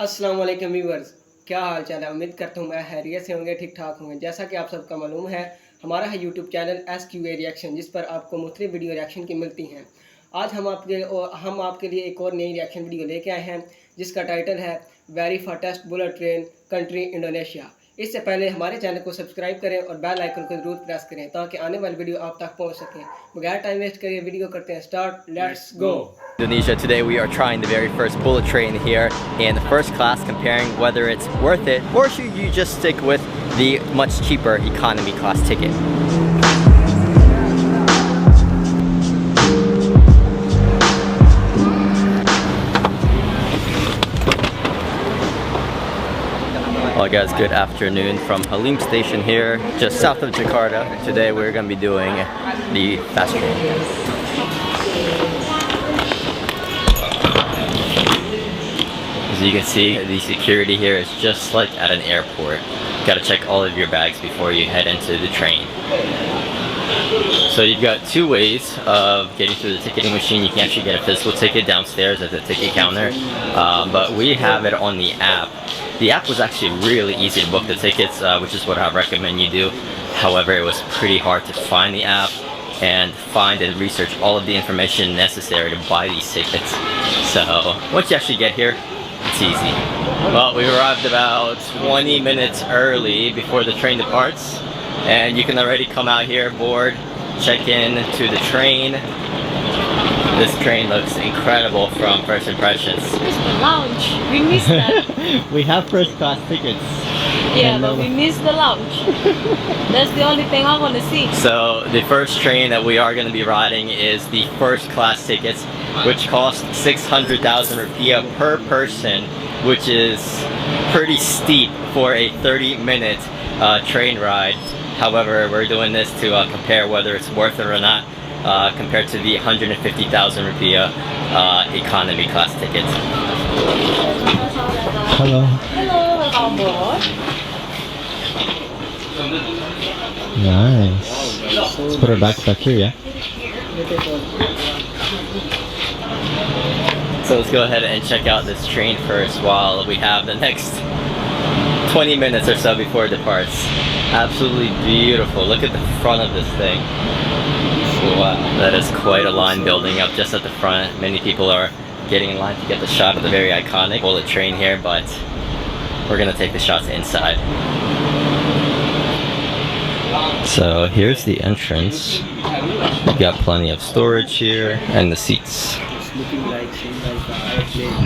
अस्सलाम वालेकुम व्यूअर्स, क्या हाल चाल है। उम्मीद करता हूँ मैं हैरियत से होंगे, ठीक ठाक होंगे। जैसा कि आप सबका मालूम है, हमारा है यूट्यूब चैनल SQA रिएक्शन, जिस पर आपको मुख्तलिफ वीडियो रिएक्शन की मिलती हैं। आज हम आपके लिए एक और नई रिएक्शन वीडियो लेके आए हैं, जिसका टाइटल है very fastest bullet train country Indonesia. इससे पहले हमारे चैनल को सब्सक्राइब करें और बेल आइकन को जरूर प्रेस करें ताकि आने वाली वीडियो आप तक पहुंच सकें। बगैर टाइम वेस्ट करिए वीडियो करते हैं start. Let's go. Indonesia. Today we are trying the very first bullet train here in first class, comparing whether it's worth it or should you just stick with the much cheaper economy class ticket. Hello guys, good afternoon from Halim Station here, just south of Jakarta. Today we're going to be doing the fast train. As you can see, the security here is just like at an airport. You gotta check all of your bags before you head into the train. So you've got two ways of getting through the ticketing machine. You can actually get a physical ticket downstairs at the ticket counter, but we have it on the app. The app was actually really easy to book the tickets, which is what I recommend you do. However, it was pretty hard to find the app and find and research all of the information necessary to buy these tickets. So once you actually get here, it's easy. Well, we arrived about 20 minutes early before the train departs, and you can already come out here, board, check in to the train. This train looks incredible from first impressions. It's the lounge. We missed that. We have first class tickets. Yeah, but we missed the lounge. That's the only thing I want to see. So the first train that we are going to be riding is the first class tickets, which cost 600,000 rupiah per person, which is pretty steep for a 30-minute train ride. However, we're doing this to compare whether it's worth it or not, compared to the 150,000 rupiah economy class tickets. Hello. Hello, welcome aboard. Nice. Let's put our backpack here, yeah? So let's go ahead and check out this train first while we have the next 20 minutes or so before it departs. Absolutely beautiful. Look at the front of this thing. Wow, that is quite a line building up just at the front. Many people are getting in line to get the shot of the very iconic bullet train here, but we're gonna take the shots inside. So here's the entrance. You've got plenty of storage here and the seats.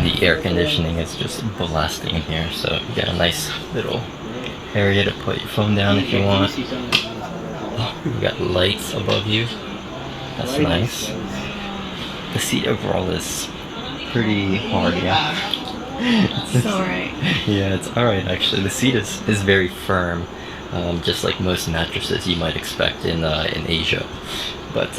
The air conditioning is just blasting in here, so you got a nice little area to put your phone down if you want. You got lights above you. That's nice. The seat overall is pretty hard, yeah. It's alright. Yeah, it's alright actually. The seat is very firm, just like most mattresses you might expect in Asia. But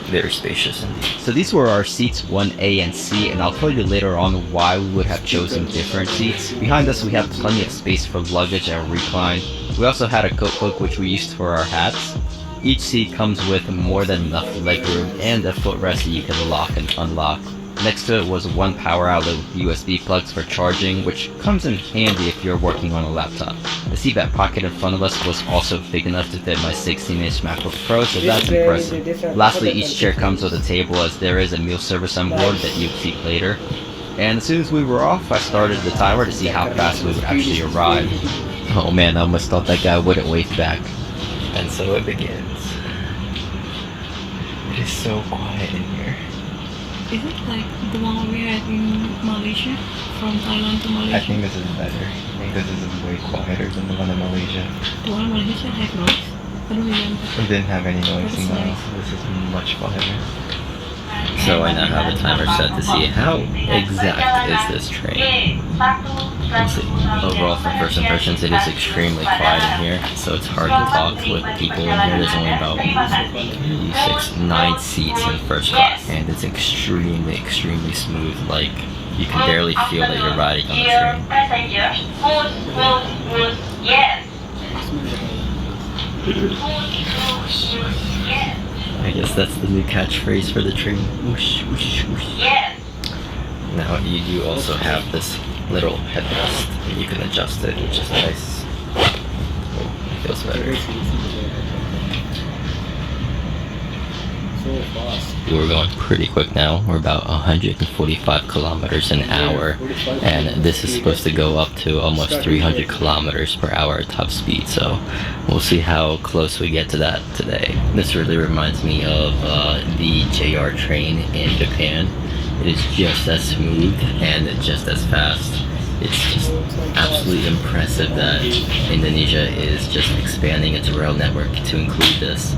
very spacious indeed. So these were our seats 1A and C, and I'll tell you later on why we would have chosen different seats. Behind us we have plenty of space for luggage and recline. We also had a coat hook which we used for our hats. Each seat comes with more than enough legroom and a footrest that you can lock and unlock. Next to it was one power outlet with USB plugs for charging, which comes in handy if you're working on a laptop. The seat back pocket in front of us was also big enough to fit my 16-inch MacBook Pro, so that's impressive. Lastly, each chair comes with a table, as there is a meal service on board that you'll see later. And as soon as we were off, I started the timer to see how fast we would actually arrive. Oh man, I almost thought that guy wouldn't wave back. And so it begins. It is so quiet in here. Is it like the one we had in Malaysia? From Thailand to Malaysia? I think this is better. I think this is way quieter than the one in Malaysia. The one in Malaysia had noise. I don't remember. It didn't have any noise in that. Nice. This is much quieter. So I now have the timer set to see how exact is this train. Let's see. Overall, from first impressions, it is extremely quiet in here, so it's hard to talk with people in here. There's only about 9 seats in first class, and it's extremely smooth. Like, you can barely feel that you're riding on the train. I guess that's the new catchphrase for the train. Whoosh, whoosh, whoosh. Yes. Now you do also have this little headrest, and you can adjust it, which is nice. Oh, feels better. So fast. We're going pretty quick now. We're about 145 kilometers an hour, and this is supposed to go up to almost 300 kilometers per hour at top speed, so we'll see how close we get to that today. This really reminds me of the JR train in Japan. It is just as smooth and just as fast. It's just absolutely impressive that Indonesia is just expanding its rail network to include this,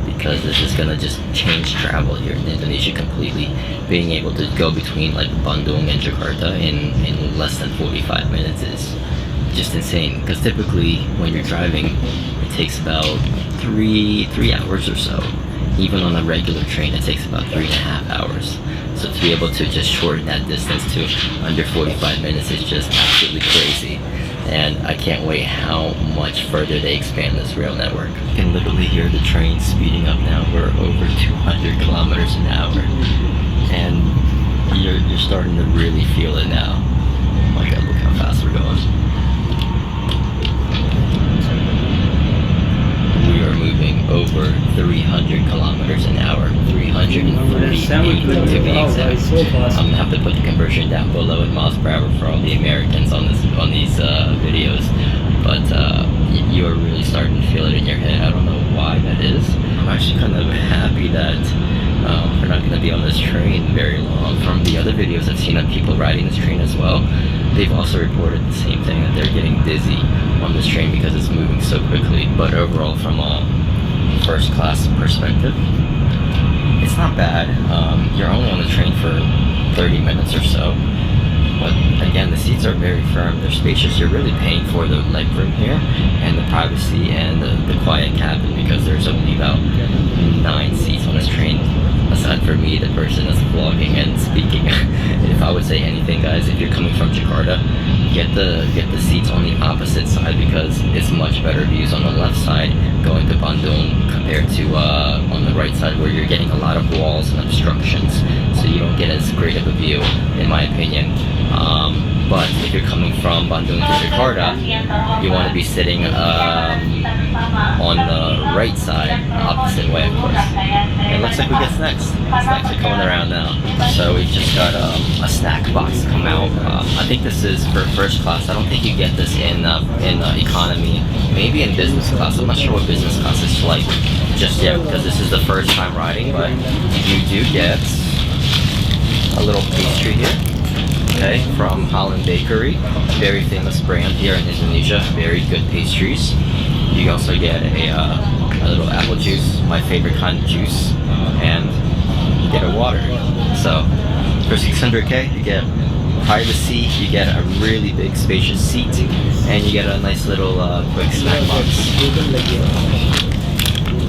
because this is gonna just change travel here in Indonesia completely. Being able to go between like Bandung and Jakarta in less than 45 minutes is just insane, because typically when you're driving it takes about three hours or so. Even on a regular train it takes about 3.5 hours. So to be able to just shorten that distance to under 45 minutes is just absolutely crazy. And I can't wait how much further they expand this rail network. You can literally hear the train speeding up now. We're over 200 kilometers an hour. And you're starting to really feel it now. Oh my god, look how fast we're going. We are moving over 300 kilometers an hour. 348 to be exact. I'm gonna have to put the conversion down below in miles per hour for all the Americans on these videos. But you are really starting to feel it in your head. I don't know why that is. I'm actually kind of happy that we're not going to be on this train very long. From the other videos I've seen of people riding this train as well, they've also reported the same thing, that they're getting dizzy on this train because it's moving so quickly. But overall, from a first class perspective, it's not bad. You're only on the train for 30 minutes or so. But again, the seats are very firm, they're spacious. You're really paying for the legroom here and the privacy and the quiet cabin, because there's only about 9 seats on this train, aside from me, the person that's vlogging and speaking. If I would say anything, guys, if you're coming from Jakarta, get the seats on the opposite side, because it's much better views on the left side going to Bandung compared to on the right side, where you're getting a lot of walls and obstructions, so you don't get as great of a view, in my opinion. But if you're coming from Bandung to Jakarta, you want to be sitting on the right side, opposite way, of course. It looks like we get snacks. Snacks are coming around now. So we just got a snack box come out. I think this is for first class. I don't think you get this in economy. Maybe in business class. I'm not sure what business class is like just yet, because this is the first time riding. But you do get a little pastry here. Okay, from Holland Bakery, very famous brand here in Indonesia. Very good pastries. You also get a little apple juice, my favorite kind of juice, and you get a water. So for 600k, you get privacy, you get a really big spacious seat, and you get a nice little quick snack box.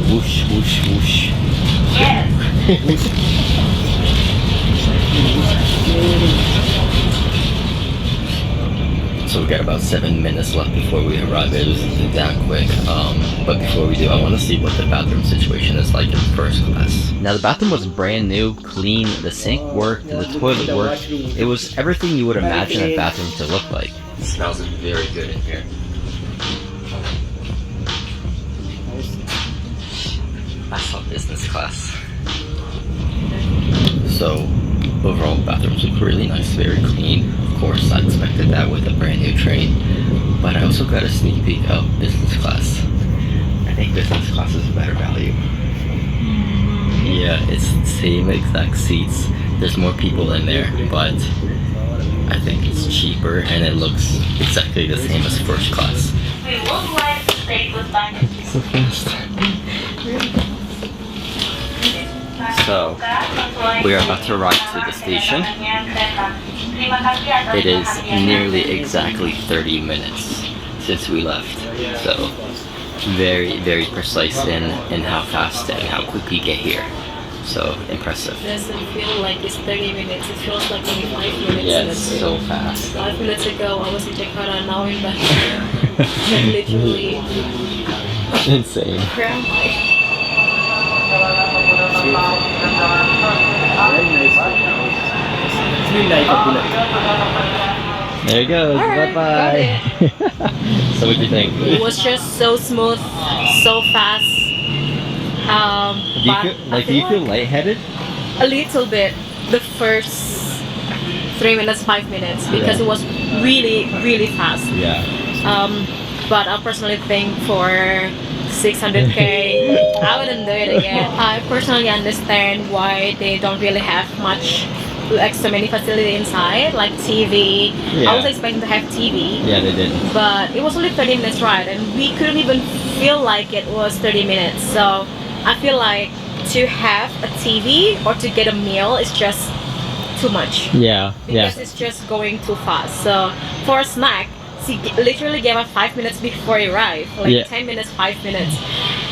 Whoosh, whoosh, whoosh. So we got about 7 minutes left before we arrive. It was that quick. But before we do, I want to see what the bathroom situation is like in first class. Now the bathroom was brand new, clean. The sink worked, the toilet worked. It was everything you would imagine a bathroom to look like. It smells very good in here. I saw business class. So overall, bathrooms look really nice, very clean. Of course, I expected that with a brand new train. But I also got a sneak peek of business class. I think business class is a better value. Yeah, it's the same exact seats. There's more people in there, but I think it's cheaper and it looks exactly the same as first class. We would like to take goodbye. So fast. So, we are about to ride to the station. It is nearly exactly 30 minutes since we left. So, very, very precise in how fast and how quick we get here. So, impressive. It doesn't feel like it's 30 minutes, it feels like only 5 minutes. Yeah, it's so fast. 5 minutes ago I was in Jakarta, now I'm back here. Literally Insane. cramped. Very nice. Feel like a bullet. There you go. Alright, Bye bye. So what do you think? It was just so smooth, so fast. Do you feel lightheaded? A little bit the first 3 minutes, 5 minutes because it was really, really fast. Yeah. But I personally think for 600k, I wouldn't do it again. I personally understand why they don't really have much, like so many facility inside, like TV. Yeah. I was expecting to have TV. Yeah, they didn't. But it was only 30 minutes ride and we couldn't even feel like it was 30 minutes. So I feel like to have a TV or to get a meal is just too much. Yeah, Because it's just going too fast. So for a snack, she literally gave us 5 minutes before he arrived. Like 10 minutes, 5 minutes.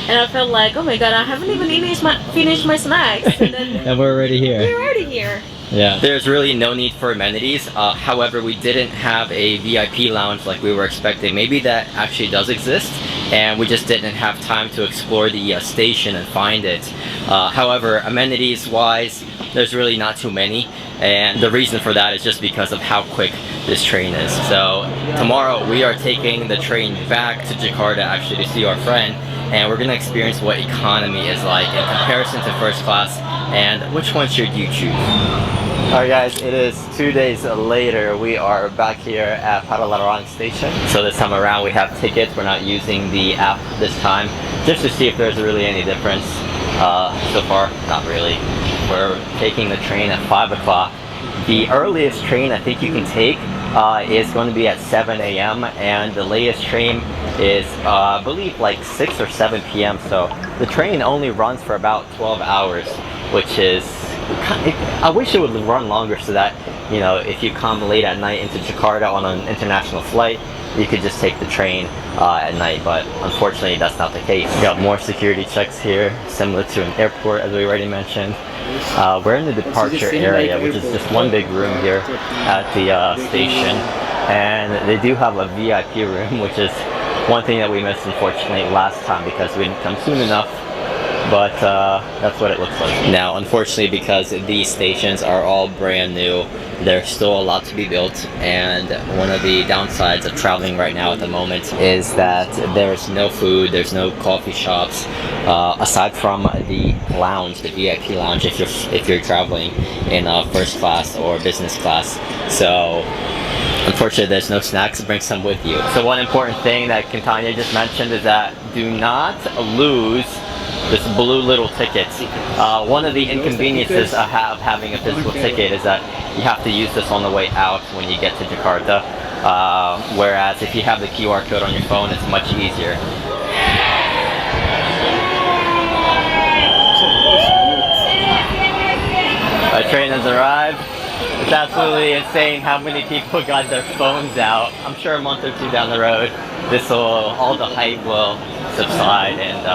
And I felt like, oh my god, I haven't even finished my snacks. And then And we're already here. we're already here. Yeah. There's really no need for amenities. However, we didn't have a VIP lounge like we were expecting. Maybe that actually does exist, and we just didn't have time to explore the station and find it. However, amenities-wise, there's really not too many, and the reason for that is just because of how quick this train is. So tomorrow we are taking the train back to Jakarta actually to see our friend, and we're gonna experience what economy is like in comparison to first class, and which one should you choose? Alright guys, it is 2 days later. We are back here at Padalarang station. So this time around we have tickets. We're not using the app this time, just to see if there's really any difference. So far, not really. We're taking the train at 5 o'clock. The earliest train I think you can take is going to be at 7 a.m. and the latest train is I believe like 6 or 7 p.m. So the train only runs for about 12 hours, which is, I wish it would run longer so that, you know, if you come late at night into Jakarta on an international flight, you could just take the train at night, but unfortunately that's not the case. We got more security checks here, similar to an airport as we already mentioned. We're in the departure area, which is just one big room here at the station, and they do have a VIP room, which is one thing that we missed unfortunately last time because we didn't come soon enough. But that's what it looks like. Now, unfortunately, because these stations are all brand new, there's still a lot to be built, and one of the downsides of traveling right now at the moment is that there's no food, there's no coffee shops, aside from the lounge, the VIP lounge, if you're traveling in first class or business class. So unfortunately, there's no snacks to bring some with you. So one important thing that Kintanya just mentioned is that do not lose this blue little ticket. One of the inconveniences of having a physical ticket is that you have to use this on the way out when you get to Jakarta, whereas if you have the QR code on your phone, it's much easier. Our train has arrived. It's absolutely insane how many people got their phones out. I'm sure a month or two down the road, all the hype will subside, and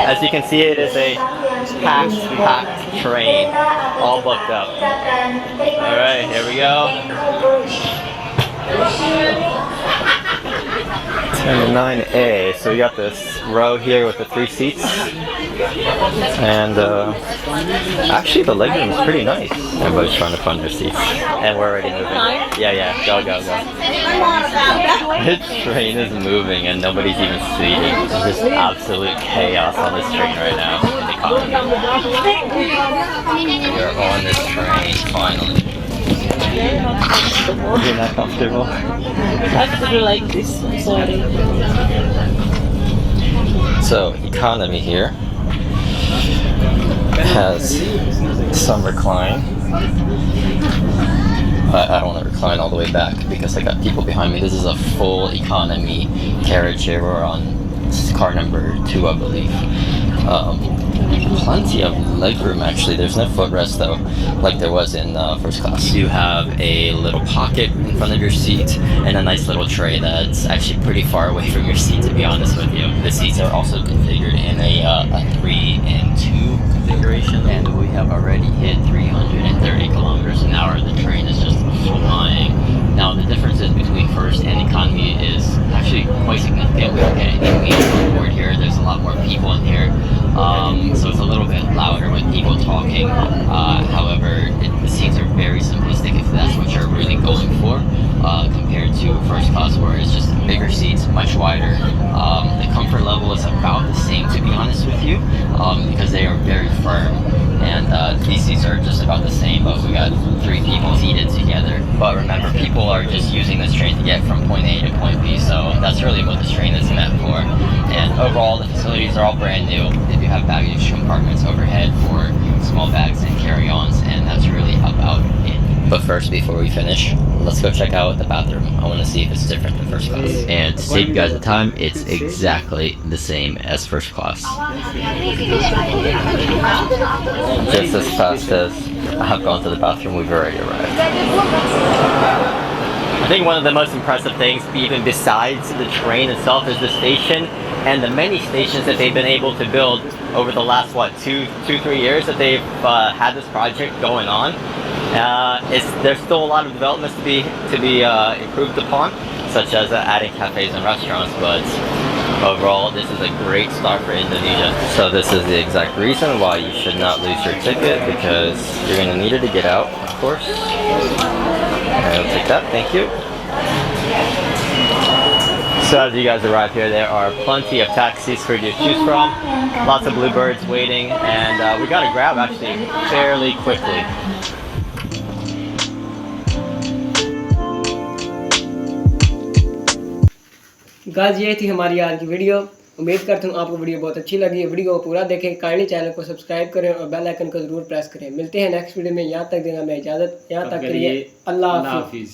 as you can see, it is a packed train, all booked up. Alright, here we go. 10 to 9A, so we got this row here with the 3 seats, and actually the legroom is pretty nice. Everybody's trying to find their seats, and we're already moving. Yeah, go. This train is moving and nobody's even seated. There's just absolute chaos on this train right now in the economy. We're on this train, finally. You're not comfortable? I have to do like this, I'm sorry. So, economy here has some recline. I don't want to recline all the way back because I got people behind me. This is a full economy carriage here. We're on car number 2, I believe. Plenty of legroom actually. There's no footrest though, like there was in first class. You have a little pocket in front of your seat and a nice little tray that's actually pretty far away from your seat, to be honest with you. The seats are also configured in a 3 and 2 configuration, and we have already hit 330 kilometers an hour. The train is just flying. Now the differences between first and economy is actually quite significant. We don't get anything on board here. There's a lot more people in here. So it's a little bit louder with people talking. However, the seats are very simplistic if that's what you're really going for. much wider. The comfort level is about the same, to be honest with you, because they are very firm. And these seats are just about the same, but we got 3 people seated together. But remember, people are just using this train to get from point A to point B, so that's really what this train is meant for. And overall, the facilities are all brand new. They do have baggage compartments overhead for small bags and carry-ons, and that's really about it. But first, before we finish, let's go check out the bathroom. I want to see if it's different than first class. And to save you guys the time, it's exactly the same as first class. Just as fast as I have gone to the bathroom, we've already arrived. I think one of the most impressive things, even besides the train itself, is the station and the many stations that they've been able to build over the last, what, 2-3 years that they've had this project going on. There's still a lot of developments to be improved upon, such as adding cafes and restaurants, but overall this is a great start for Indonesia. So this is the exact reason why you should not lose your ticket, because you're going to need it to get out, of course. And I'll take that, thank you. So as you guys arrive here, there are plenty of taxis for you to choose from, lots of bluebirds waiting, and we got a grab actually fairly quickly. Guys, ये थी हमारी आज की video. उम्मीद करता हूँ आपको video बहुत अच्छी लगी। वीडियो को पूरा देखें, काइंडली चैनल को सब्सक्राइब करें और बेल आइकन को जरूर प्रेस करें। मिलते हैं नेक्स्ट वीडियो में। यहाँ तक देना मैं इजाज़त। यहाँ तक के लिए अल्लाह हाफिज़।